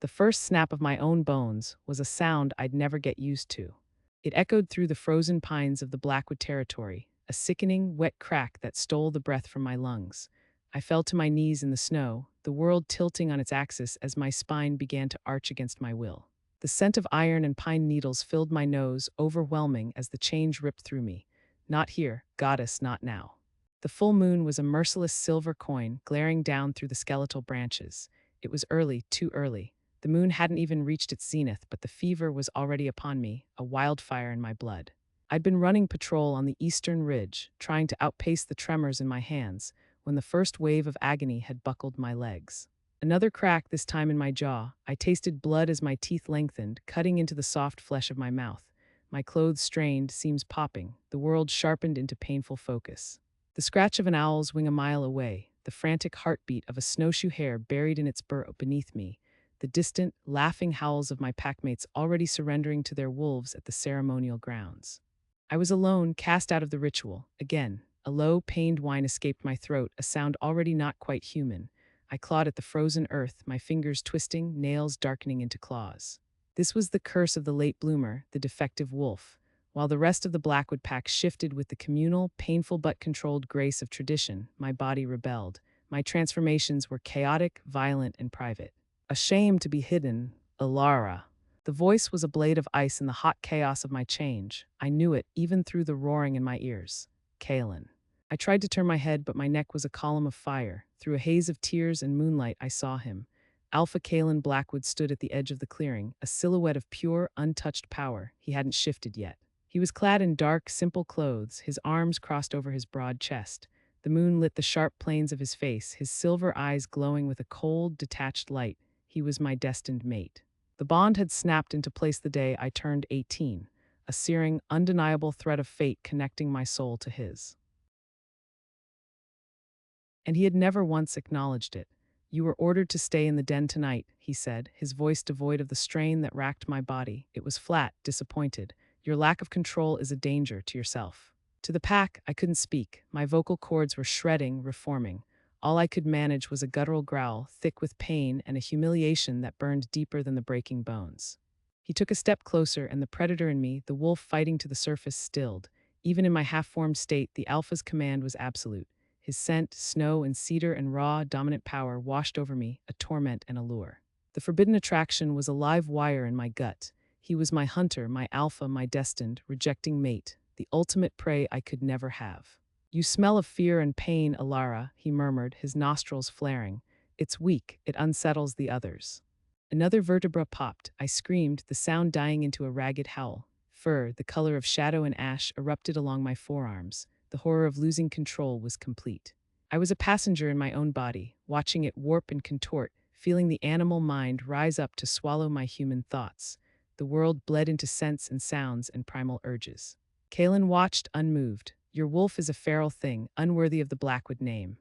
The first snap of my own bones was a sound I'd never get used to. It echoed through the frozen pines of the Blackwood territory, a sickening, wet crack that stole the breath from my lungs. I fell to my knees in the snow, the world tilting on its axis as my spine began to arch against my will. The scent of iron and pine needles filled my nose, overwhelming as the change ripped through me. Not here, goddess, not now. The full moon was a merciless silver coin glaring down through the skeletal branches. It was early, too early. The moon hadn't even reached its zenith, but the fever was already upon me, a wildfire in my blood. I'd been running patrol on the eastern ridge, trying to outpace the tremors in my hands, when the first wave of agony had buckled my legs. Another crack, this time in my jaw. I tasted blood as my teeth lengthened, cutting into the soft flesh of my mouth. My clothes strained, seams popping, the world sharpened into painful focus. The scratch of an owl's wing a mile away, the frantic heartbeat of a snowshoe hare buried in its burrow beneath me, the distant, laughing howls of my packmates already surrendering to their wolves at the ceremonial grounds. I was alone, cast out of the ritual. Again, a low, pained whine escaped my throat, a sound already not quite human. I clawed at the frozen earth, my fingers twisting, nails darkening into claws. This was the curse of the late bloomer, the defective wolf. While the rest of the Blackwood Pack shifted with the communal, painful but controlled grace of tradition, my body rebelled. My transformations were chaotic, violent, and private. Ashamed to be hidden, Elara. The voice was a blade of ice in the hot chaos of my change. I knew it, even through the roaring in my ears. Kaelen. I tried to turn my head, but my neck was a column of fire. Through a haze of tears and moonlight, I saw him. Alpha Kaelen Blackwood stood at the edge of the clearing, a silhouette of pure, untouched power. He hadn't shifted yet. He was clad in dark, simple clothes, his arms crossed over his broad chest. The moon lit the sharp planes of his face, his silver eyes glowing with a cold, detached light. He was my destined mate. The bond had snapped into place the day I turned 18, a searing, undeniable thread of fate connecting my soul to his. And he had never once acknowledged it. "You were ordered to stay in the den tonight," he said, his voice devoid of the strain that racked my body. It was flat, disappointed. "Your lack of control is a danger to yourself." To the pack, I couldn't speak. My vocal cords were shredding, reforming. All I could manage was a guttural growl, thick with pain and a humiliation that burned deeper than the breaking bones. He took a step closer, and the predator in me, the wolf fighting to the surface, stilled. Even in my half-formed state, the alpha's command was absolute. His scent, snow and cedar and raw, dominant power washed over me, a torment and a lure. The forbidden attraction was a live wire in my gut. He was my hunter, my alpha, my destined, rejecting mate, the ultimate prey I could never have. "You smell of fear and pain, Elara," he murmured, his nostrils flaring. "It's weak, it unsettles the others." Another vertebra popped. I screamed, the sound dying into a ragged howl. Fur, the color of shadow and ash, erupted along my forearms. The horror of losing control was complete. I was a passenger in my own body, watching it warp and contort, feeling the animal mind rise up to swallow my human thoughts. The world bled into scents and sounds and primal urges. Kaelen watched, unmoved. "Your wolf is a feral thing, unworthy of the Blackwood name."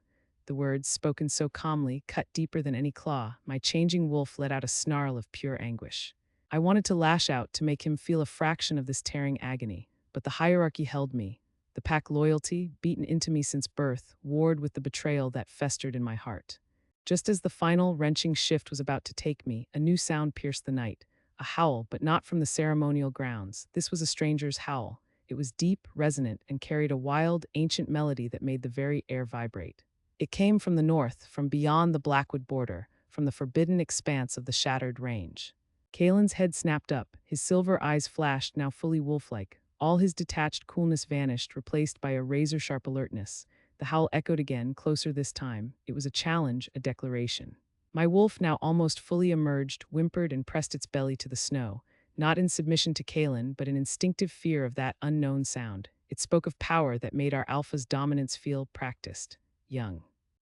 The words, spoken so calmly, cut deeper than any claw. My changing wolf let out a snarl of pure anguish. I wanted to lash out, to make him feel a fraction of this tearing agony, but the hierarchy held me. The pack loyalty, beaten into me since birth, warred with the betrayal that festered in my heart. Just as the final, wrenching shift was about to take me, a new sound pierced the night. A howl, but not from the ceremonial grounds. This was a stranger's howl. It was deep, resonant, and carried a wild, ancient melody that made the very air vibrate. It came from the north, from beyond the Blackwood border, from the forbidden expanse of the shattered range. Kaelen's head snapped up, his silver eyes flashed, now fully wolf-like. All his detached coolness vanished, replaced by a razor-sharp alertness. The howl echoed again, closer this time. It was a challenge, a declaration. My wolf, now almost fully emerged, whimpered and pressed its belly to the snow, not in submission to Kaelen, but in instinctive fear of that unknown sound. It spoke of power that made our alpha's dominance feel practiced, young.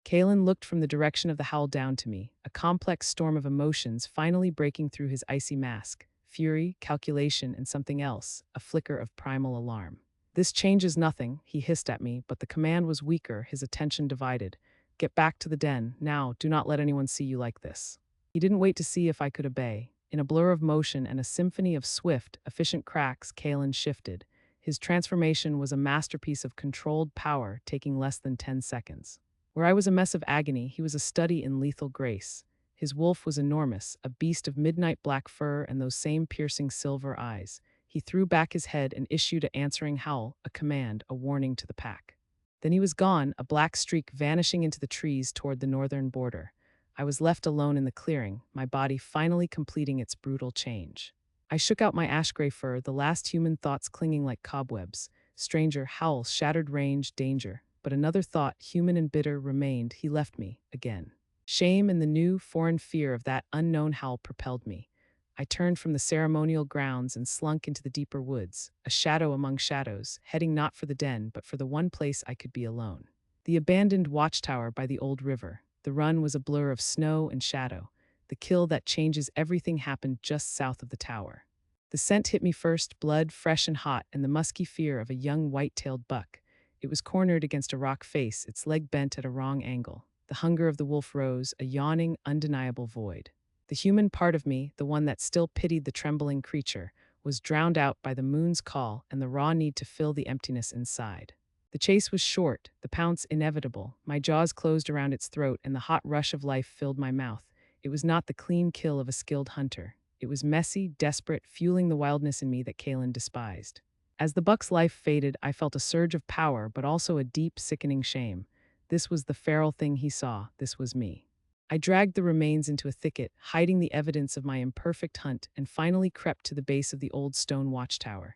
Kaelen looked from the direction of the howl down to me, a complex storm of emotions finally breaking through his icy mask. Fury, calculation, and something else, a flicker of primal alarm. "This changes nothing," he hissed at me, but the command was weaker, his attention divided. "Get back to the den, now, do not let anyone see you like this." He didn't wait to see if I could obey. In a blur of motion and a symphony of swift, efficient cracks, Kaelen shifted. His transformation was a masterpiece of controlled power, taking less than 10 seconds. Where I was a mess of agony, he was a study in lethal grace. His wolf was enormous, a beast of midnight black fur and those same piercing silver eyes. He threw back his head and issued an answering howl, a command, a warning to the pack. Then he was gone, a black streak vanishing into the trees toward the northern border. I was left alone in the clearing, my body finally completing its brutal change. I shook out my ash-gray fur, the last human thoughts clinging like cobwebs. Stranger, howl, shattered range, danger. But another thought, human and bitter, remained. He left me, again. Shame and the new, foreign fear of that unknown howl propelled me. I turned from the ceremonial grounds and slunk into the deeper woods, a shadow among shadows, heading not for the den, but for the one place I could be alone. The abandoned watchtower by the old river. The run was a blur of snow and shadow. The kill that changes everything happened just south of the tower. The scent hit me first, blood fresh and hot, and the musky fear of a young white-tailed buck. It was cornered against a rock face, its leg bent at a wrong angle. The hunger of the wolf rose, a yawning, undeniable void. The human part of me, the one that still pitied the trembling creature, was drowned out by the moon's call and the raw need to fill the emptiness inside. The chase was short, the pounce inevitable. My jaws closed around its throat and the hot rush of life filled my mouth. It was not the clean kill of a skilled hunter. It was messy, desperate, fueling the wildness in me that Kaelen despised. As the buck's life faded, I felt a surge of power, but also a deep, sickening shame. This was the feral thing he saw. This was me. I dragged the remains into a thicket, hiding the evidence of my imperfect hunt, and finally crept to the base of the old stone watchtower.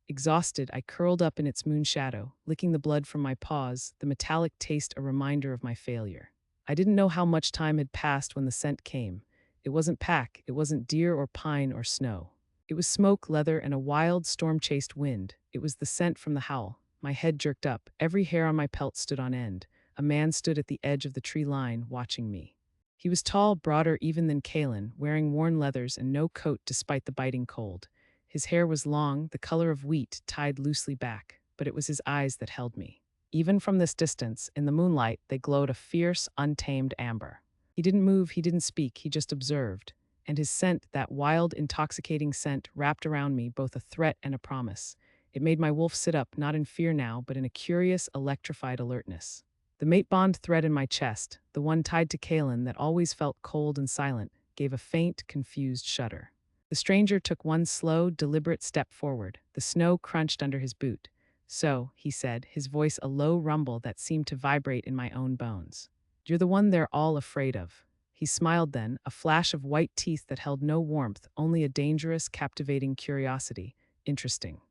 Exhausted, I curled up in its moon shadow, licking the blood from my paws, the metallic taste a reminder of my failure. I didn't know how much time had passed when the scent came. It wasn't pack, it wasn't deer or pine or snow. It was smoke, leather, and a wild, storm-chased wind. It was the scent from the howl. My head jerked up, every hair on my pelt stood on end. A man stood at the edge of the tree line, watching me. He was tall, broader even than Kaelen, wearing worn leathers and no coat despite the biting cold. His hair was long, the color of wheat, tied loosely back, but it was his eyes that held me. Even from this distance, in the moonlight, they glowed a fierce, untamed amber. He didn't move, he didn't speak, he just observed. And his scent, that wild, intoxicating scent, wrapped around me both a threat and a promise. It made my wolf sit up, not in fear now, but in a curious, electrified alertness. The mate bond thread in my chest, the one tied to Kaelen that always felt cold and silent, gave a faint, confused shudder. The stranger took one slow, deliberate step forward. The snow crunched under his boot. "So," he said, his voice a low rumble that seemed to vibrate in my own bones. "You're the one they're all afraid of." He smiled then, a flash of white teeth that held no warmth, only a dangerous, captivating curiosity. Interesting.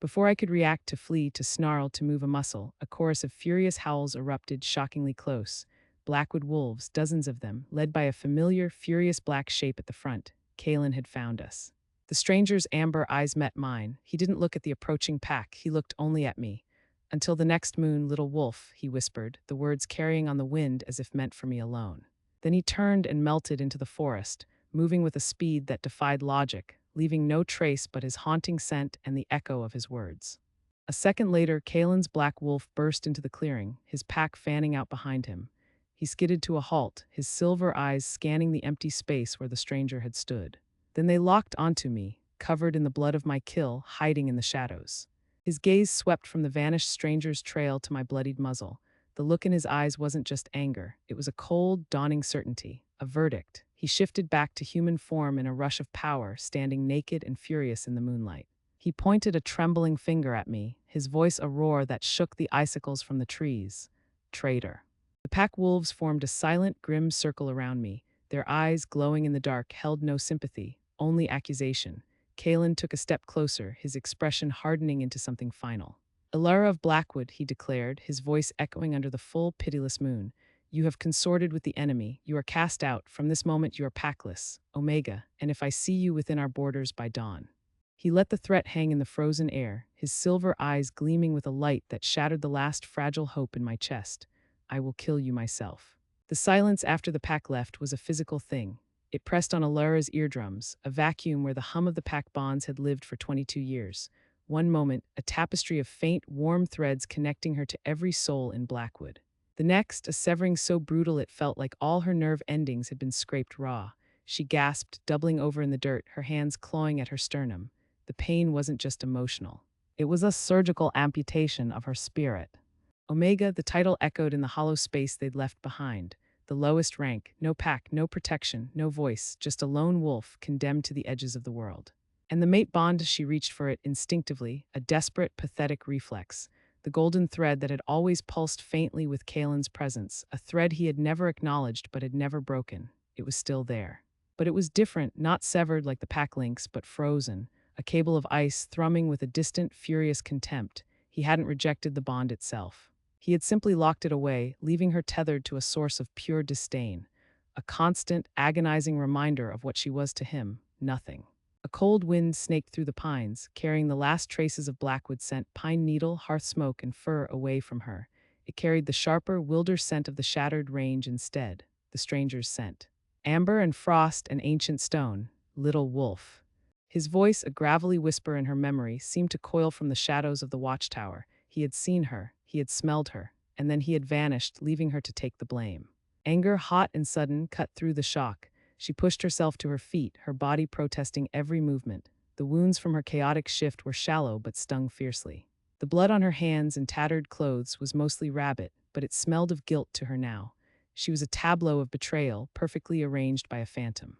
Before I could react, to flee, to snarl, to move a muscle, a chorus of furious howls erupted shockingly close. Blackwood wolves, dozens of them, led by a familiar, furious black shape at the front. Kaelen had found us. The stranger's amber eyes met mine. He didn't look at the approaching pack, he looked only at me. "Until the next moon, little wolf," he whispered, the words carrying on the wind as if meant for me alone. Then he turned and melted into the forest, moving with a speed that defied logic, leaving no trace but his haunting scent and the echo of his words. A second later, Kaelen's black wolf burst into the clearing, his pack fanning out behind him. He skidded to a halt, his silver eyes scanning the empty space where the stranger had stood. Then they locked onto me, covered in the blood of my kill, hiding in the shadows. His gaze swept from the vanished stranger's trail to my bloodied muzzle. The look in his eyes wasn't just anger, it was a cold, dawning certainty, a verdict. He shifted back to human form in a rush of power, standing naked and furious in the moonlight. He pointed a trembling finger at me, his voice a roar that shook the icicles from the trees. "Traitor." The pack wolves formed a silent, grim circle around me. Their eyes, glowing in the dark, held no sympathy, only accusation. Kaelen took a step closer, his expression hardening into something final. "Elara of Blackwood," he declared, his voice echoing under the full, pitiless moon. "You have consorted with the enemy. You are cast out. From this moment you are packless. Omega, and if I see you within our borders by dawn." He let the threat hang in the frozen air, his silver eyes gleaming with a light that shattered the last fragile hope in my chest. "I will kill you myself." The silence after the pack left was a physical thing. It pressed on Elara's eardrums, a vacuum where the hum of the pack bonds had lived for 22 years. One moment, a tapestry of faint, warm threads connecting her to every soul in Blackwood. The next, a severing so brutal it felt like all her nerve endings had been scraped raw. She gasped, doubling over in the dirt, her hands clawing at her sternum. The pain wasn't just emotional. It was a surgical amputation of her spirit. Omega, the title echoed in the hollow space they'd left behind. the lowest rank, no pack, no protection, no voice, just a lone wolf condemned to the edges of the world. And the mate bond, she reached for it instinctively, a desperate, pathetic reflex. The golden thread that had always pulsed faintly with Kaelen's presence, a thread he had never acknowledged but had never broken. It was still there. But it was different, not severed like the pack links, but frozen, a cable of ice thrumming with a distant, furious contempt. He hadn't rejected the bond itself. He had simply locked it away, leaving her tethered to a source of pure disdain, a constant, agonizing reminder of what she was to him, nothing. A cold wind snaked through the pines, carrying the last traces of Blackwood scent, pine needle, hearth smoke, and fir away from her. It carried the sharper, wilder scent of the shattered range instead, the stranger's scent. Amber and frost and ancient stone, little wolf. His voice, a gravelly whisper in her memory, seemed to coil from the shadows of the watchtower. He had seen her, he had smelled her, and then he had vanished, leaving her to take the blame. Anger, hot and sudden, cut through the shock. She pushed herself to her feet, her body protesting every movement. The wounds from her chaotic shift were shallow but stung fiercely. The blood on her hands and tattered clothes was mostly rabbit, but it smelled of guilt to her now. She was a tableau of betrayal, perfectly arranged by a phantom.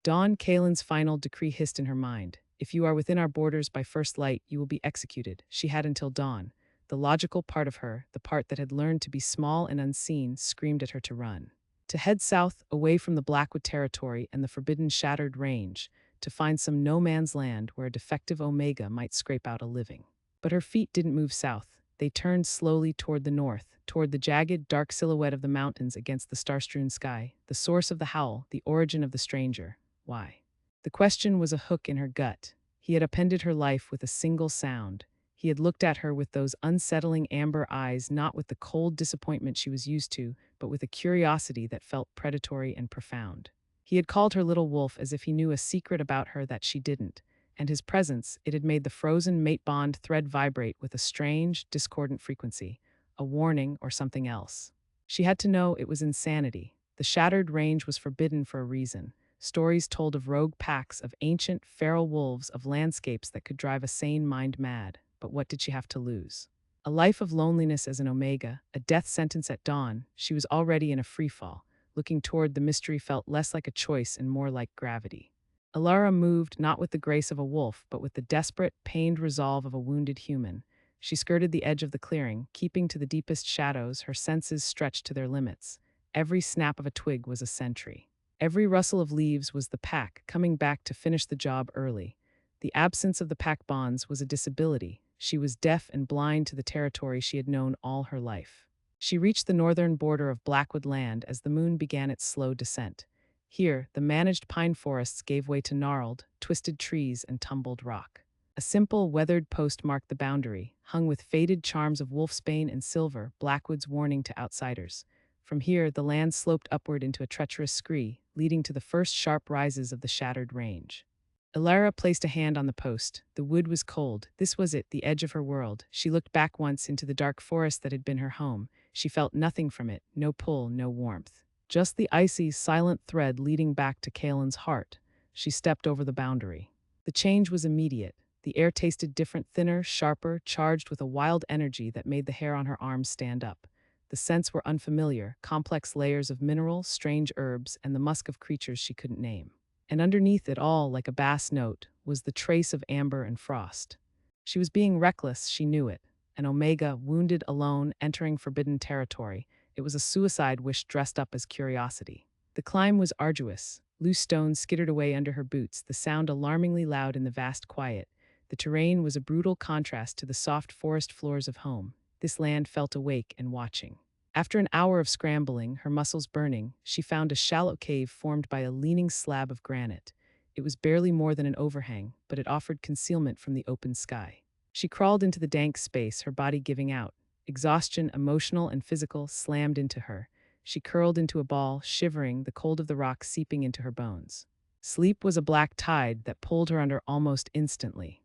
Dawn, Kaelen's final decree hissed in her mind. If you are within our borders by first light, you will be executed. She had until dawn. The logical part of her, the part that had learned to be small and unseen, screamed at her to run. To head south, away from the Blackwood territory and the forbidden shattered range, to find some no-man's land where a defective Omega might scrape out a living. But her feet didn't move south. They turned slowly toward the north, toward the jagged, dark silhouette of the mountains against the star-strewn sky, the source of the howl, the origin of the stranger. Why? The question was a hook in her gut. He had appended her life with a single sound. He had looked at her with those unsettling amber eyes, not with the cold disappointment she was used to, but with a curiosity that felt predatory and profound. He had called her little wolf as if he knew a secret about her that she didn't, and his presence, it had made the frozen mate bond thread vibrate with a strange, discordant frequency, a warning or something else. She had to know it was insanity. The shattered range was forbidden for a reason. Stories told of rogue packs, of ancient, feral wolves, of landscapes that could drive a sane mind mad. But what did she have to lose? A life of loneliness as an Omega, a death sentence at dawn. She was already in a freefall. Looking toward the mystery felt less like a choice and more like gravity. Elara moved not with the grace of a wolf, but with the desperate, pained resolve of a wounded human. She skirted the edge of the clearing, keeping to the deepest shadows, her senses stretched to their limits. Every snap of a twig was a sentry. Every rustle of leaves was the pack, coming back to finish the job early. The absence of the pack bonds was a disability. She was deaf and blind to the territory she had known all her life. She reached the northern border of Blackwood land as the moon began its slow descent. Here, the managed pine forests gave way to gnarled, twisted trees and tumbled rock. A simple, weathered post marked the boundary, hung with faded charms of wolfsbane and silver, Blackwood's warning to outsiders. From here, the land sloped upward into a treacherous scree, leading to the first sharp rises of the shattered range. Elara placed a hand on the post. The wood was cold. This was it, the edge of her world. She looked back once into the dark forest that had been her home. She felt nothing from it, no pull, no warmth. Just the icy, silent thread leading back to Kaelen's heart. She stepped over the boundary. The change was immediate. The air tasted different, thinner, sharper, charged with a wild energy that made the hair on her arms stand up. The scents were unfamiliar, complex layers of mineral, strange herbs, and the musk of creatures she couldn't name. And underneath it all, like a bass note, was the trace of amber and frost. She was being reckless, she knew it. An Omega, wounded, alone, entering forbidden territory. It was a suicide wish dressed up as curiosity. The climb was arduous. Loose stones skittered away under her boots, the sound alarmingly loud in the vast quiet. The terrain was a brutal contrast to the soft forest floors of home. This land felt awake and watching. After an hour of scrambling, her muscles burning, she found a shallow cave formed by a leaning slab of granite. It was barely more than an overhang, but it offered concealment from the open sky. She crawled into the dank space, her body giving out. Exhaustion, emotional and physical, slammed into her. She curled into a ball, shivering, the cold of the rock seeping into her bones. Sleep was a black tide that pulled her under almost instantly.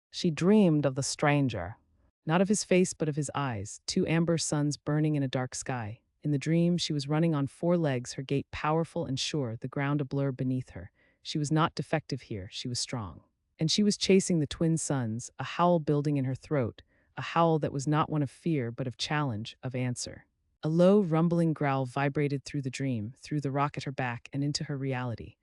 She dreamed of the stranger. Not of his face, but of his eyes, two amber suns burning in a dark sky. In the dream, she was running on four legs, her gait powerful and sure, the ground a blur beneath her. She was not defective here, she was strong. And she was chasing the twin suns, a howl building in her throat, a howl that was not one of fear, but of challenge, of answer. A low, rumbling growl vibrated through the dream, through the rock at her back, and into her reality.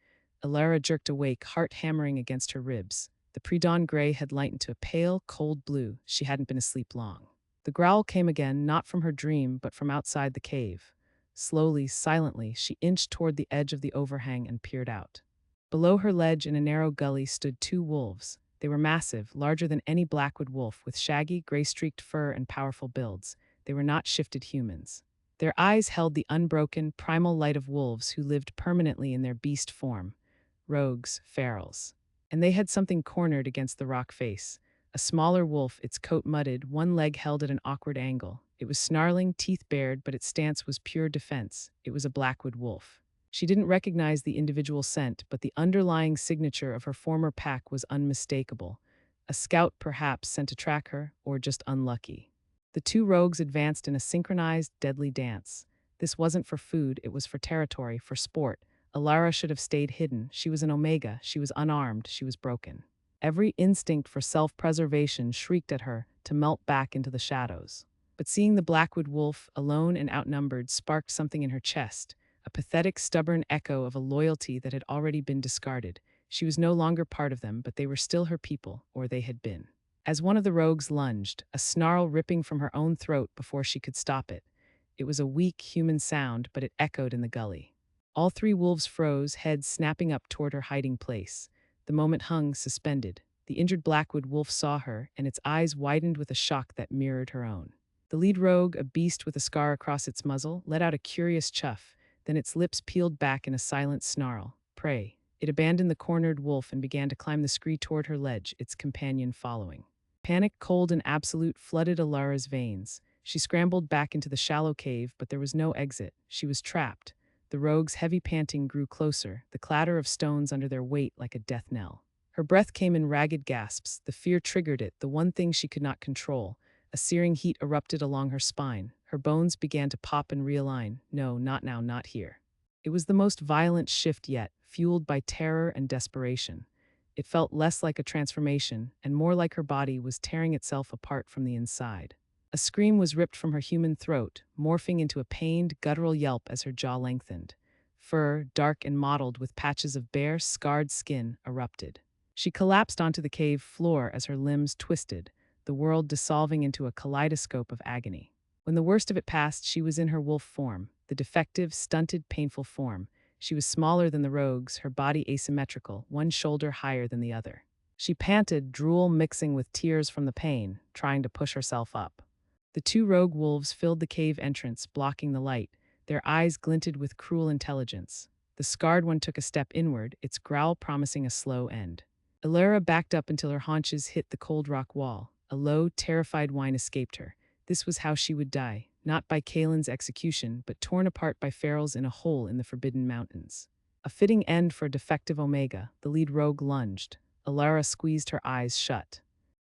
Elara jerked awake, heart hammering against her ribs. The pre-dawn gray had lightened to a pale, cold blue. She hadn't been asleep long. The growl came again, not from her dream, but from outside the cave. Slowly, silently, she inched toward the edge of the overhang and peered out. Below her ledge in a narrow gully stood two wolves. They were massive, larger than any Blackwood wolf, with shaggy, gray-streaked fur and powerful builds. They were not shifted humans. Their eyes held the unbroken, primal light of wolves who lived permanently in their beast form. Rogues, ferals. And they had something cornered against the rock face. A smaller wolf, its coat mudded, one leg held at an awkward angle. It was snarling, teeth bared, but its stance was pure defense. It was a Blackwood wolf. She didn't recognize the individual scent, but the underlying signature of her former pack was unmistakable. A scout, perhaps, sent to track her, or just unlucky. The two rogues advanced in a synchronized, deadly dance. This wasn't for food, it was for territory, for sport. Elara should have stayed hidden. She was an Omega, she was unarmed, she was broken. Every instinct for self-preservation shrieked at her to melt back into the shadows. But seeing the Blackwood wolf, alone and outnumbered, sparked something in her chest, a pathetic, stubborn echo of a loyalty that had already been discarded. She was no longer part of them, but they were still her people, or they had been. As one of the rogues lunged, a snarl ripping from her own throat before she could stop it. It was a weak, human sound, but it echoed in the gully. All three wolves froze, heads snapping up toward her hiding place. The moment hung suspended. The injured Blackwood wolf saw her, and its eyes widened with a shock that mirrored her own. The lead rogue, a beast with a scar across its muzzle, let out a curious chuff. Then its lips peeled back in a silent snarl. Prey. It abandoned the cornered wolf and began to climb the scree toward her ledge, its companion following. Panic, cold and absolute, flooded Elara's veins. She scrambled back into the shallow cave, but there was no exit. She was trapped. The rogue's heavy panting grew closer, the clatter of stones under their weight like a death knell. Her breath came in ragged gasps. The fear triggered it, the one thing she could not control. A searing heat erupted along her spine. Her bones began to pop and realign. No, not now, not here. It was the most violent shift yet, fueled by terror and desperation. It felt less like a transformation, and more like her body was tearing itself apart from the inside. A scream was ripped from her human throat, morphing into a pained, guttural yelp as her jaw lengthened. Fur, dark and mottled with patches of bare, scarred skin, erupted. She collapsed onto the cave floor as her limbs twisted, the world dissolving into a kaleidoscope of agony. When the worst of it passed, she was in her wolf form, the defective, stunted, painful form. She was smaller than the rogues, her body asymmetrical, one shoulder higher than the other. She panted, drool mixing with tears from the pain, trying to push herself up. The two rogue wolves filled the cave entrance, blocking the light. Their eyes glinted with cruel intelligence. The scarred one took a step inward, its growl promising a slow end. Elara backed up until her haunches hit the cold rock wall. A low, terrified whine escaped her. This was how she would die, not by Kaelen's execution, but torn apart by ferals in a hole in the Forbidden Mountains. A fitting end for a defective Omega, the lead rogue lunged. Elara squeezed her eyes shut.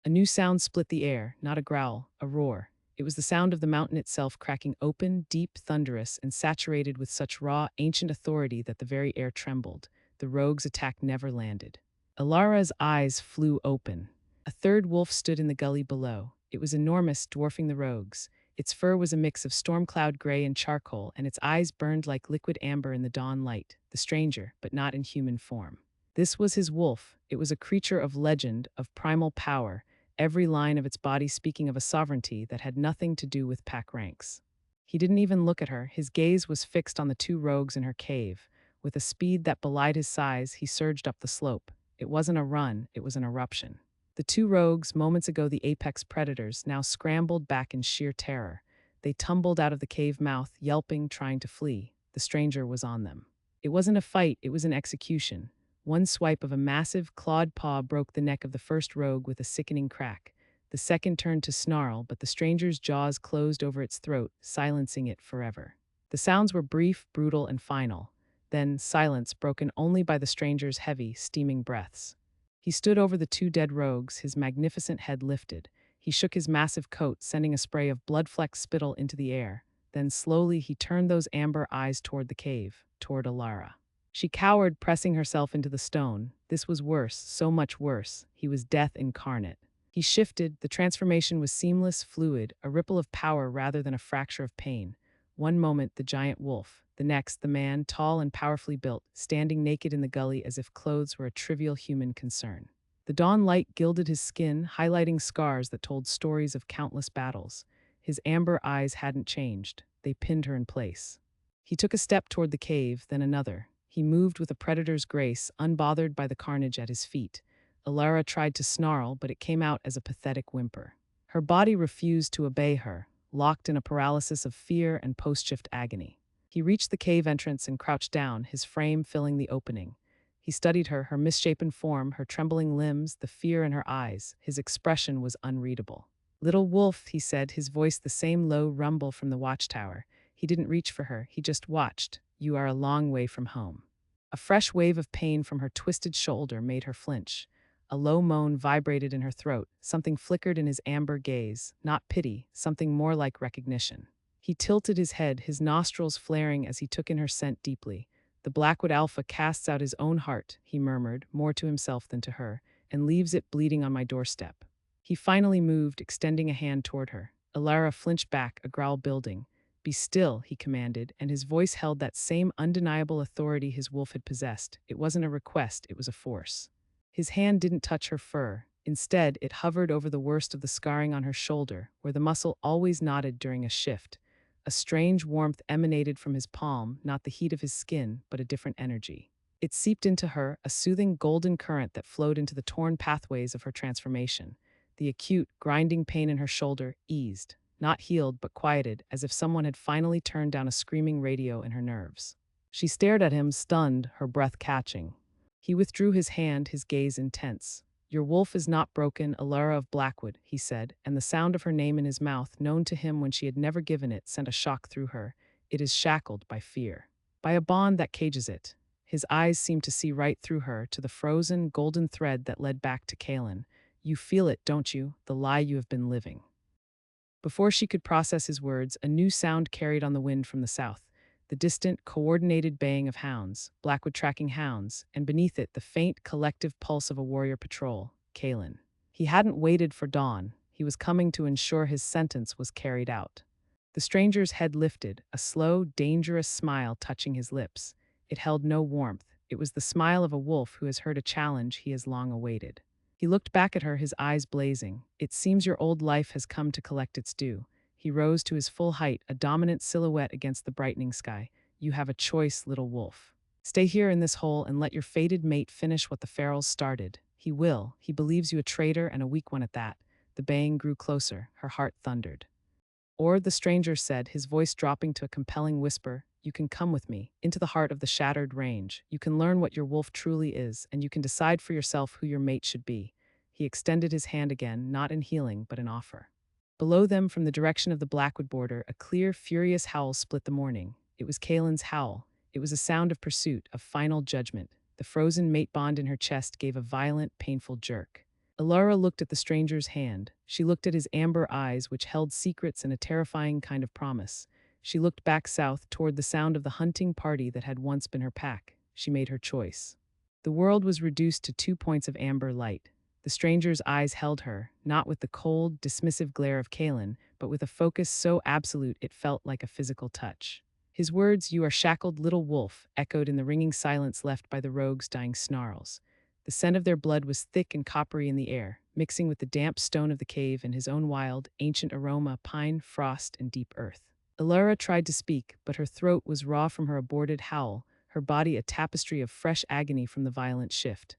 A new sound split the air, not a growl, a roar. It was the sound of the mountain itself cracking open, deep, thunderous, and saturated with such raw, ancient authority that the very air trembled. The rogue's attack never landed. Elara's eyes flew open. A third wolf stood in the gully below. It was enormous, dwarfing the rogues. Its fur was a mix of storm cloud gray and charcoal, and its eyes burned like liquid amber in the dawn light. The stranger, but not in human form. This was his wolf. It was a creature of legend, of primal power, every line of its body speaking of a sovereignty that had nothing to do with pack ranks. He didn't even look at her. His gaze was fixed on the two rogues in her cave. With a speed that belied his size, he surged up the slope. It wasn't a run, it was an eruption. The two rogues, moments ago the apex predators, now scrambled back in sheer terror. They tumbled out of the cave mouth, yelping, trying to flee. The stranger was on them. It wasn't a fight, it was an execution. One swipe of a massive, clawed paw broke the neck of the first rogue with a sickening crack. The second turned to snarl, but the stranger's jaws closed over its throat, silencing it forever. The sounds were brief, brutal, and final. Then silence, broken only by the stranger's heavy, steaming breaths. He stood over the two dead rogues, his magnificent head lifted. He shook his massive coat, sending a spray of blood-flecked spittle into the air. Then slowly he turned those amber eyes toward the cave, toward Elara. She cowered, pressing herself into the stone. This was worse, so much worse. He was death incarnate. He shifted. The transformation was seamless, fluid, a ripple of power rather than a fracture of pain. One moment, the giant wolf. The next, the man, tall and powerfully built, standing naked in the gully as if clothes were a trivial human concern. The dawn light gilded his skin, highlighting scars that told stories of countless battles. His amber eyes hadn't changed. They pinned her in place. He took a step toward the cave, then another. He moved with a predator's grace, unbothered by the carnage at his feet. Elara tried to snarl, but it came out as a pathetic whimper. Her body refused to obey her, locked in a paralysis of fear and post-shift agony. He reached the cave entrance and crouched down, his frame filling the opening. He studied her misshapen form, her trembling limbs, the fear in her eyes. His expression was unreadable. "Little wolf," he said, his voice the same low rumble from the watchtower. He didn't reach for her, he just watched. "You are a long way from home." A fresh wave of pain from her twisted shoulder made her flinch. A low moan vibrated in her throat. Something flickered in his amber gaze. Not pity, something more like recognition. He tilted his head, his nostrils flaring as he took in her scent deeply. "The Blackwood Alpha casts out his own heart," he murmured, more to himself than to her, "and leaves it bleeding on my doorstep." He finally moved, extending a hand toward her. Elara flinched back, a growl building. "Be still," he commanded, and his voice held that same undeniable authority his wolf had possessed. It wasn't a request, it was a force. His hand didn't touch her fur. Instead, it hovered over the worst of the scarring on her shoulder, where the muscle always knotted during a shift. A strange warmth emanated from his palm, not the heat of his skin, but a different energy. It seeped into her, a soothing golden current that flowed into the torn pathways of her transformation. The acute, grinding pain in her shoulder eased, not healed but quieted, as if someone had finally turned down a screaming radio in her nerves. She stared at him, stunned, her breath catching. He withdrew his hand, his gaze intense. "Your wolf is not broken, Elara of Blackwood," he said, and the sound of her name in his mouth, known to him when she had never given it, sent a shock through her. "It is shackled by fear. By a bond that cages it." His eyes seemed to see right through her, to the frozen, golden thread that led back to Kaelen. "You feel it, don't you? The lie you have been living." Before she could process his words, a new sound carried on the wind from the south. The distant, coordinated baying of hounds, Blackwood tracking hounds, and beneath it the faint, collective pulse of a warrior patrol, Kaelen. He hadn't waited for dawn. He was coming to ensure his sentence was carried out. The stranger's head lifted, a slow, dangerous smile touching his lips. It held no warmth. It was the smile of a wolf who has heard a challenge he has long awaited. He looked back at her, his eyes blazing. "It seems your old life has come to collect its due." He rose to his full height, a dominant silhouette against the brightening sky. "You have a choice, little wolf. Stay here in this hole and let your fated mate finish what the ferals started. He will. He believes you a traitor and a weak one at that." The baying grew closer. Her heart thundered. "Or," the stranger said, his voice dropping to a compelling whisper, "you can come with me, into the heart of the shattered range. You can learn what your wolf truly is, and you can decide for yourself who your mate should be." He extended his hand again, not in healing, but in offer. Below them, from the direction of the Blackwood border, a clear, furious howl split the morning. It was Kaelin's howl. It was a sound of pursuit, of final judgment. The frozen mate bond in her chest gave a violent, painful jerk. Elara looked at the stranger's hand. She looked at his amber eyes, which held secrets and a terrifying kind of promise. She looked back south, toward the sound of the hunting party that had once been her pack. She made her choice. The world was reduced to 2 points of amber light. The stranger's eyes held her, not with the cold, dismissive glare of Kaelen, but with a focus so absolute it felt like a physical touch. His words, "You are shackled, little wolf," echoed in the ringing silence left by the rogues' dying snarls. The scent of their blood was thick and coppery in the air, mixing with the damp stone of the cave and his own wild, ancient aroma, pine, frost, and deep earth. Elara tried to speak, but her throat was raw from her aborted howl, her body a tapestry of fresh agony from the violent shift.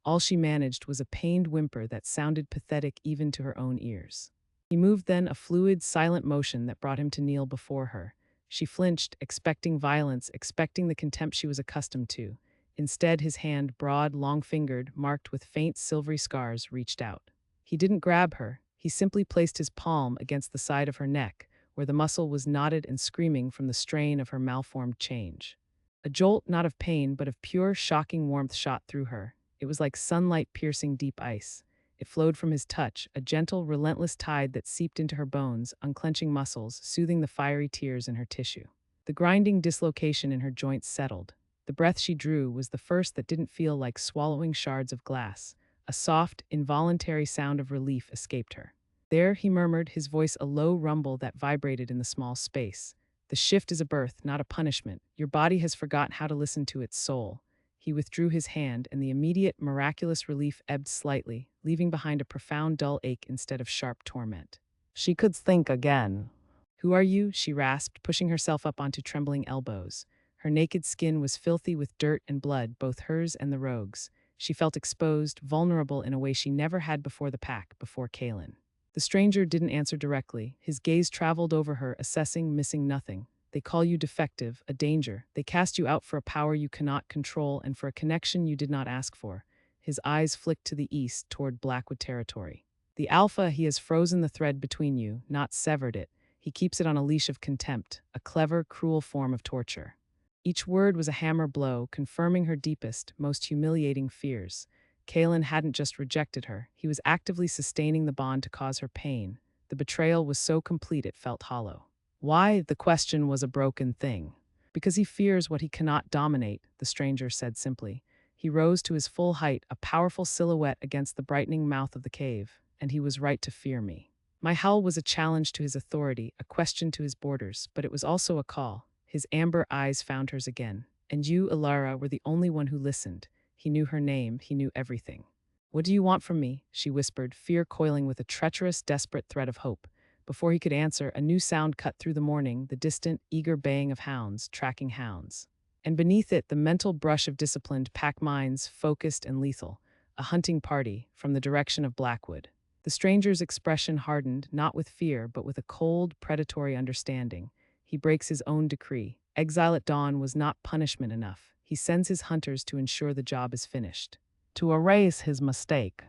All she managed was a pained whimper that sounded pathetic even to her own ears. He moved then, a fluid, silent motion that brought him to kneel before her. She flinched, expecting violence, expecting the contempt she was accustomed to. Instead, his hand, broad, long-fingered, marked with faint silvery scars, reached out. He didn't grab her. He simply placed his palm against the side of her neck, where the muscle was knotted and screaming from the strain of her malformed change. A jolt, not of pain, but of pure, shocking warmth shot through her. It was like sunlight piercing deep ice. It flowed from his touch, a gentle, relentless tide that seeped into her bones, unclenching muscles, soothing the fiery tears in her tissue. The grinding dislocation in her joints settled. The breath she drew was the first that didn't feel like swallowing shards of glass. A soft, involuntary sound of relief escaped her. "There," he murmured, his voice a low rumble that vibrated in the small space. The shift is a birth, not a punishment. Your body has forgotten how to listen to its soul. He withdrew his hand, and the immediate, miraculous relief ebbed slightly, leaving behind a profound, dull ache instead of sharp torment. She could think again. "Who are you?" she rasped, pushing herself up onto trembling elbows. Her naked skin was filthy with dirt and blood, both hers and the rogue's. She felt exposed, vulnerable in a way she never had before the pack, before Kaelen. The stranger didn't answer directly. His gaze traveled over her, assessing, missing nothing. They call you defective, a danger. They cast you out for a power you cannot control and for a connection you did not ask for. His eyes flicked to the east, toward Blackwood territory. The Alpha, he has frozen the thread between you, not severed it. He keeps it on a leash of contempt, a clever, cruel form of torture. Each word was a hammer blow, confirming her deepest, most humiliating fears. Kaelen hadn't just rejected her, he was actively sustaining the bond to cause her pain. The betrayal was so complete it felt hollow. Why? The question was a broken thing. Because he fears what he cannot dominate, the stranger said simply. He rose to his full height, a powerful silhouette against the brightening mouth of the cave, and he was right to fear me. My howl was a challenge to his authority, a question to his borders, but it was also a call. His amber eyes found hers again. And you, Elara, were the only one who listened. He knew her name, he knew everything. "What do you want from me?" she whispered, fear coiling with a treacherous, desperate thread of hope. Before he could answer, a new sound cut through the morning, the distant, eager baying of hounds, tracking hounds. And beneath it, the mental brush of disciplined pack minds, focused and lethal. A hunting party, from the direction of Blackwood. The stranger's expression hardened, not with fear, but with a cold, predatory understanding. He breaks his own decree. Exile at dawn was not punishment enough. He sends his hunters to ensure the job is finished. To erase his mistake.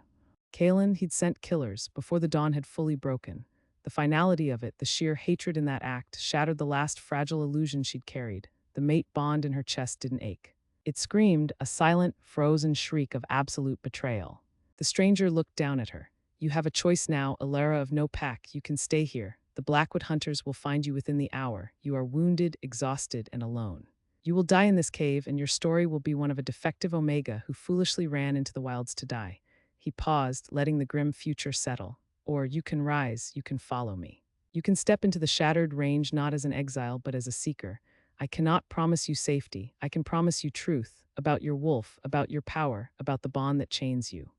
Kaelen, he'd sent killers before the dawn had fully broken. The finality of it, the sheer hatred in that act, shattered the last fragile illusion she'd carried. The mate bond in her chest didn't ache. It screamed, a silent, frozen shriek of absolute betrayal. The stranger looked down at her. "You have a choice now, Elara of no pack. You can stay here. The Blackwood hunters will find you within the hour. You are wounded, exhausted, and alone. You will die in this cave, and your story will be one of a defective Omega who foolishly ran into the wilds to die." He paused, letting the grim future settle. "Or you can rise, you can follow me. You can step into the shattered range not as an exile, but as a seeker. I cannot promise you safety. I can promise you truth, about your wolf, about your power, about the bond that chains you."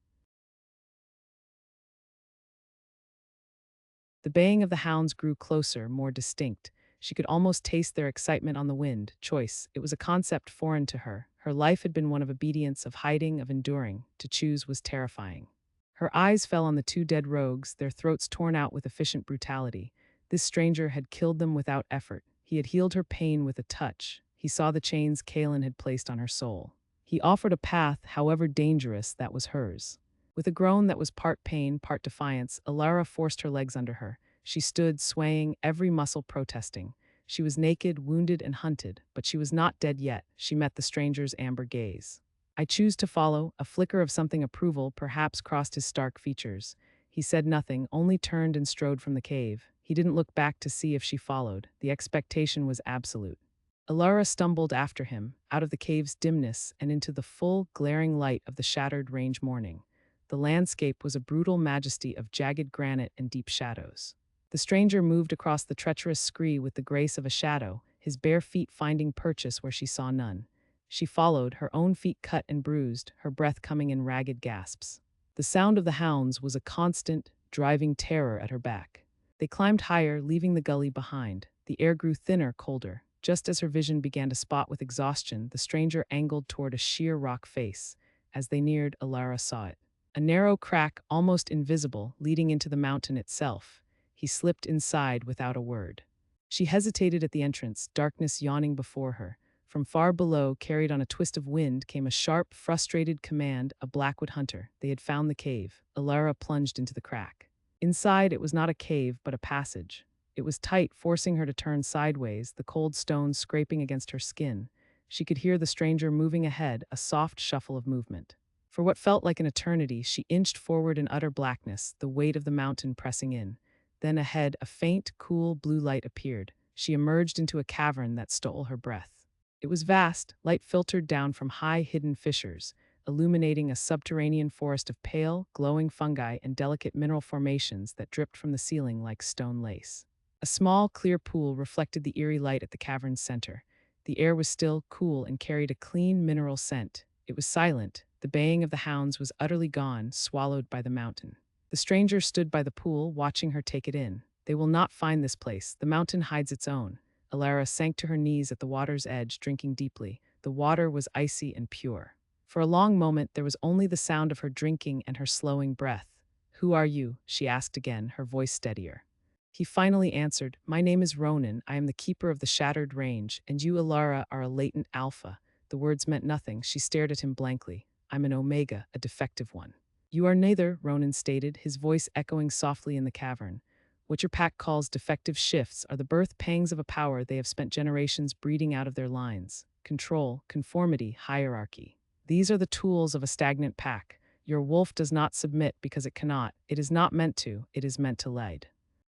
The baying of the hounds grew closer, more distinct. She could almost taste their excitement on the wind. Choice. It was a concept foreign to her. Her life had been one of obedience, of hiding, of enduring. To choose was terrifying. Her eyes fell on the two dead rogues, their throats torn out with efficient brutality. This stranger had killed them without effort. He had healed her pain with a touch. He saw the chains Kaelen had placed on her soul. He offered a path, however dangerous, that was hers. With a groan that was part pain, part defiance, Elara forced her legs under her. She stood, swaying, every muscle protesting. She was naked, wounded, and hunted, but she was not dead yet. She met the stranger's amber gaze. "I choose to follow." A flicker of something approval perhaps crossed his stark features. He said nothing, only turned and strode from the cave. He didn't look back to see if she followed. The expectation was absolute. Elara stumbled after him, out of the cave's dimness and into the full, glaring light of the shattered range morning. The landscape was a brutal majesty of jagged granite and deep shadows. The stranger moved across the treacherous scree with the grace of a shadow, his bare feet finding purchase where she saw none. She followed, her own feet cut and bruised, her breath coming in ragged gasps. The sound of the hounds was a constant, driving terror at her back. They climbed higher, leaving the gully behind. The air grew thinner, colder. Just as her vision began to spot with exhaustion, the stranger angled toward a sheer rock face. As they neared, Elara saw it. A narrow crack, almost invisible, leading into the mountain itself. He slipped inside without a word. She hesitated at the entrance, darkness yawning before her. From far below, carried on a twist of wind, came a sharp, frustrated command, a Blackwood hunter. They had found the cave. Elara plunged into the crack. Inside, it was not a cave, but a passage. It was tight, forcing her to turn sideways, the cold stones scraping against her skin. She could hear the stranger moving ahead, a soft shuffle of movement. For what felt like an eternity, she inched forward in utter blackness, the weight of the mountain pressing in. Then ahead, a faint, cool blue light appeared. She emerged into a cavern that stole her breath. It was vast, light filtered down from high, hidden fissures, illuminating a subterranean forest of pale, glowing fungi and delicate mineral formations that dripped from the ceiling like stone lace. A small, clear pool reflected the eerie light at the cavern's center. The air was still, cool, and carried a clean, mineral scent. It was silent. The baying of the hounds was utterly gone, swallowed by the mountain. The stranger stood by the pool, watching her take it in. They will not find this place. The mountain hides its own. Elara sank to her knees at the water's edge, drinking deeply. The water was icy and pure. For a long moment, there was only the sound of her drinking and her slowing breath. "Who are you?" she asked again, her voice steadier. He finally answered, "My name is Ronan. I am the keeper of the Shattered Range, and you, Elara, are a latent alpha." The words meant nothing. She stared at him blankly. "I'm an omega, a defective one." "You are neither," Ronan stated, his voice echoing softly in the cavern. "What your pack calls defective shifts are the birth pangs of a power they have spent generations breeding out of their lines. Control, conformity, hierarchy. These are the tools of a stagnant pack. Your wolf does not submit because it cannot. It is not meant to. It is meant to lead."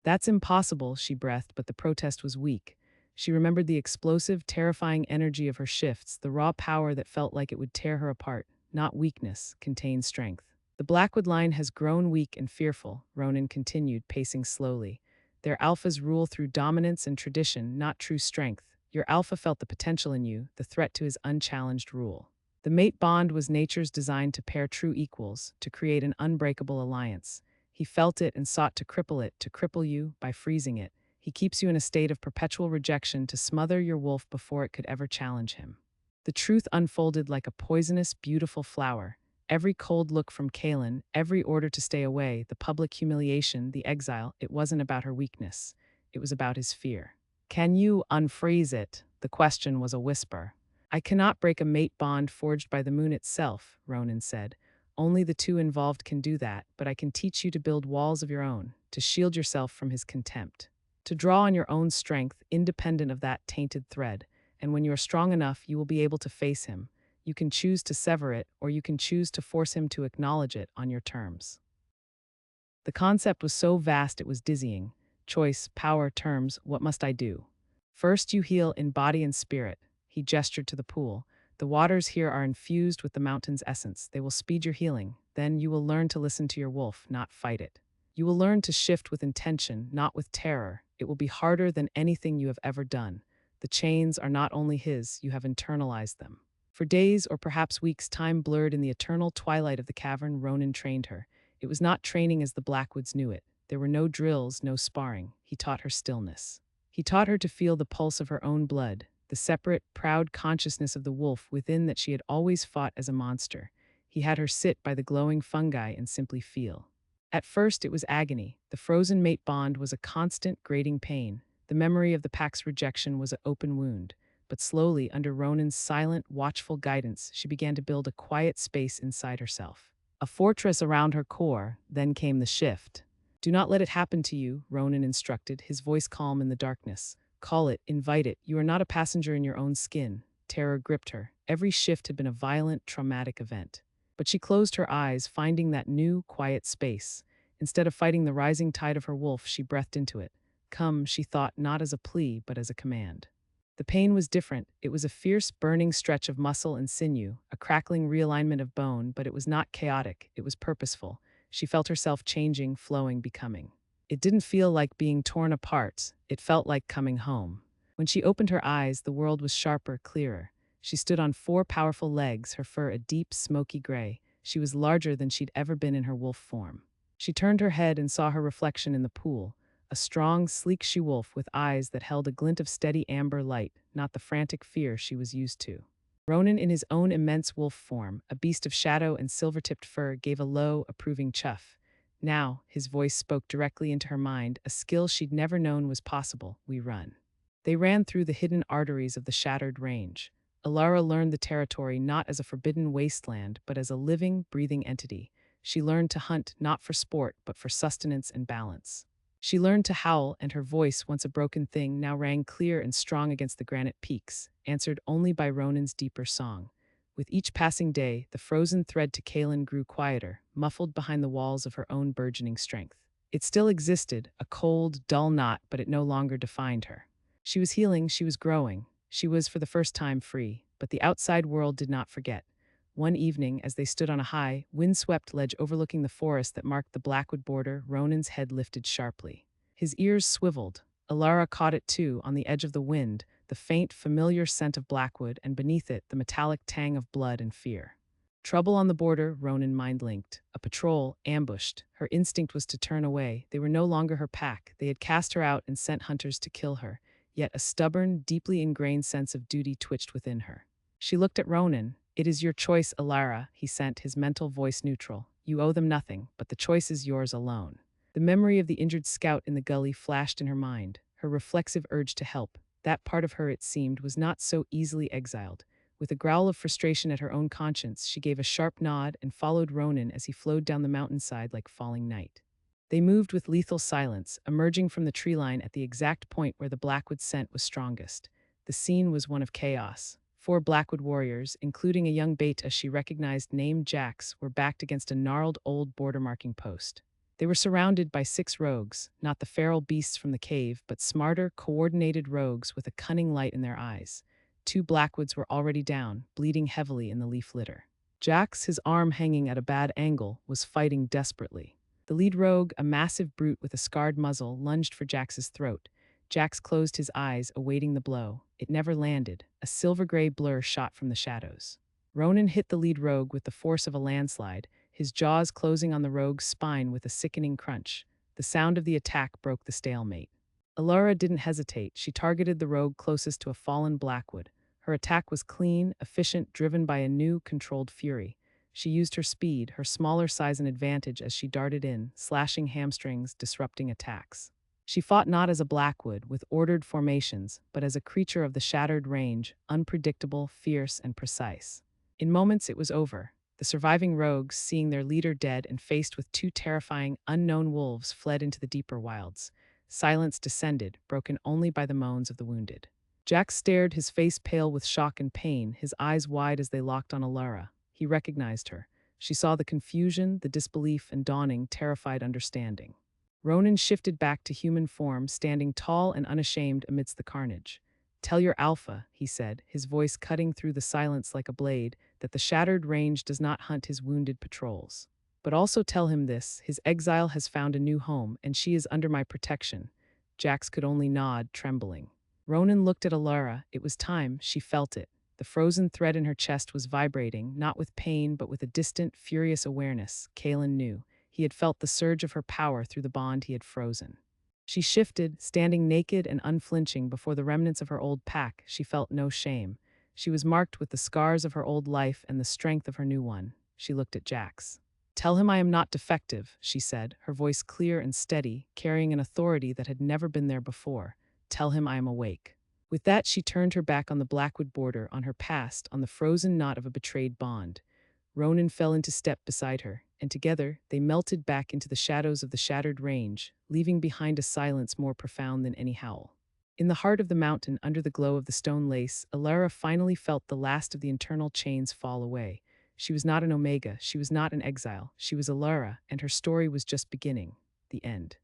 "That's impossible," she breathed, but the protest was weak. She remembered the explosive, terrifying energy of her shifts, the raw power that felt like it would tear her apart. Not weakness, contained strength. "The Blackwood line has grown weak and fearful," Ronan continued, pacing slowly. "Their alphas rule through dominance and tradition, not true strength. Your alpha felt the potential in you, the threat to his unchallenged rule. The mate bond was nature's design to pair true equals, to create an unbreakable alliance. He felt it and sought to cripple you by freezing it. He keeps you in a state of perpetual rejection to smother your wolf before it could ever challenge him." The truth unfolded like a poisonous, beautiful flower. Every cold look from Kaelen, every order to stay away, the public humiliation, the exile, it wasn't about her weakness. It was about his fear. "Can you unfreeze it?" The question was a whisper. "I cannot break a mate bond forged by the moon itself," Ronan said. "Only the two involved can do that, but I can teach you to build walls of your own, to shield yourself from his contempt, to draw on your own strength, independent of that tainted thread. And when you are strong enough, you will be able to face him. You can choose to sever it, or you can choose to force him to acknowledge it on your terms." The concept was so vast it was dizzying. Choice, power, terms, what must I do? "First you heal in body and spirit." He gestured to the pool. "The waters here are infused with the mountain's essence. They will speed your healing. Then you will learn to listen to your wolf, not fight it. You will learn to shift with intention, not with terror. It will be harder than anything you have ever done. The chains are not only his, you have internalized them." For days, or perhaps weeks, time blurred in the eternal twilight of the cavern. Ronan trained her. It was not training as the Blackwoods knew it. There were no drills, no sparring. He taught her stillness. He taught her to feel the pulse of her own blood, the separate, proud consciousness of the wolf within that she had always fought as a monster. He had her sit by the glowing fungi and simply feel. At first, it was agony. The frozen mate bond was a constant, grating pain. The memory of the pack's rejection was an open wound. But slowly, under Ronan's silent, watchful guidance, she began to build a quiet space inside herself. A fortress around her core. Then came the shift. "Do not let it happen to you," Ronan instructed, his voice calm in the darkness. "Call it, invite it. You are not a passenger in your own skin." Terror gripped her. Every shift had been a violent, traumatic event. But she closed her eyes, finding that new, quiet space. Instead of fighting the rising tide of her wolf, she breathed into it. Come, she thought, not as a plea, but as a command. The pain was different. It was a fierce, burning stretch of muscle and sinew, a crackling realignment of bone, but it was not chaotic. It was purposeful. She felt herself changing, flowing, becoming. It didn't feel like being torn apart. It felt like coming home. When she opened her eyes, the world was sharper, clearer. She stood on 4 powerful legs, her fur a deep, smoky gray. She was larger than she'd ever been in her wolf form. She turned her head and saw her reflection in the pool. A strong, sleek she-wolf with eyes that held a glint of steady amber light, not the frantic fear she was used to. Ronan, in his own immense wolf form, a beast of shadow and silver-tipped fur, gave a low, approving chuff. Now, his voice spoke directly into her mind, a skill she'd never known was possible. "We run." They ran through the hidden arteries of the Shattered Range. Elara learned the territory not as a forbidden wasteland, but as a living, breathing entity. She learned to hunt not for sport, but for sustenance and balance. She learned to howl, and her voice, once a broken thing, now rang clear and strong against the granite peaks, answered only by Ronan's deeper song. With each passing day, the frozen thread to Kaelen grew quieter, muffled behind the walls of her own burgeoning strength. It still existed, a cold, dull knot, but it no longer defined her. She was healing, she was growing. She was, for the first time, free, but the outside world did not forget. One evening, as they stood on a high, wind-swept ledge overlooking the forest that marked the Blackwood border, Ronan's head lifted sharply. His ears swiveled. Elara caught it too, on the edge of the wind, the faint, familiar scent of Blackwood, and beneath it, the metallic tang of blood and fear. Trouble on the border, Ronan mind-linked. A patrol, ambushed. Her instinct was to turn away. They were no longer her pack. They had cast her out and sent hunters to kill her. Yet a stubborn, deeply ingrained sense of duty twitched within her. She looked at Ronan. "It is your choice, Elara," he sent, his mental voice neutral. "You owe them nothing, but the choice is yours alone." The memory of the injured scout in the gully flashed in her mind, her reflexive urge to help. That part of her, it seemed, was not so easily exiled. With a growl of frustration at her own conscience, she gave a sharp nod and followed Ronan as he flowed down the mountainside like falling night. They moved with lethal silence, emerging from the tree line at the exact point where the Blackwood scent was strongest. The scene was one of chaos. 4 Blackwood warriors, including a young beta she recognized named Jax, were backed against a gnarled old border marking post. They were surrounded by 6 rogues, not the feral beasts from the cave, but smarter, coordinated rogues with a cunning light in their eyes. 2 Blackwoods were already down, bleeding heavily in the leaf litter. Jax, his arm hanging at a bad angle, was fighting desperately. The lead rogue, a massive brute with a scarred muzzle, lunged for Jax's throat. Jax closed his eyes, awaiting the blow. It never landed. A silver-gray blur shot from the shadows. Ronan hit the lead rogue with the force of a landslide, his jaws closing on the rogue's spine with a sickening crunch. The sound of the attack broke the stalemate. Elara didn't hesitate. She targeted the rogue closest to a fallen Blackwood. Her attack was clean, efficient, driven by a new, controlled fury. She used her speed, her smaller size an advantage as she darted in, slashing hamstrings, disrupting attacks. She fought not as a Blackwood, with ordered formations, but as a creature of the shattered range, unpredictable, fierce, and precise. In moments it was over. The surviving rogues, seeing their leader dead and faced with 2 terrifying, unknown wolves, fled into the deeper wilds. Silence descended, broken only by the moans of the wounded. Jax stared, his face pale with shock and pain, his eyes wide as they locked on Elara. He recognized her. She saw the confusion, the disbelief, and dawning, terrified understanding. Ronan shifted back to human form, standing tall and unashamed amidst the carnage. "Tell your alpha," he said, his voice cutting through the silence like a blade, "that the shattered range does not hunt his wounded patrols. But also tell him this: his exile has found a new home, and she is under my protection." Jax could only nod, trembling. Ronan looked at Elara. It was time, she felt it. The frozen thread in her chest was vibrating, not with pain, but with a distant, furious awareness. Kaelen knew. He had felt the surge of her power through the bond he had frozen. She shifted, standing naked and unflinching before the remnants of her old pack. She felt no shame. She was marked with the scars of her old life and the strength of her new one. She looked at Jax. "Tell him I am not defective," she said, her voice clear and steady, carrying an authority that had never been there before. "Tell him I am awake." With that, she turned her back on the Blackwood border, on her past, on the frozen knot of a betrayed bond. Ronan fell into step beside her, and together they melted back into the shadows of the shattered range, leaving behind a silence more profound than any howl. In the heart of the mountain, under the glow of the stone lace, Elara finally felt the last of the internal chains fall away. She was not an Omega, she was not an exile, she was Elara, and her story was just beginning. The end.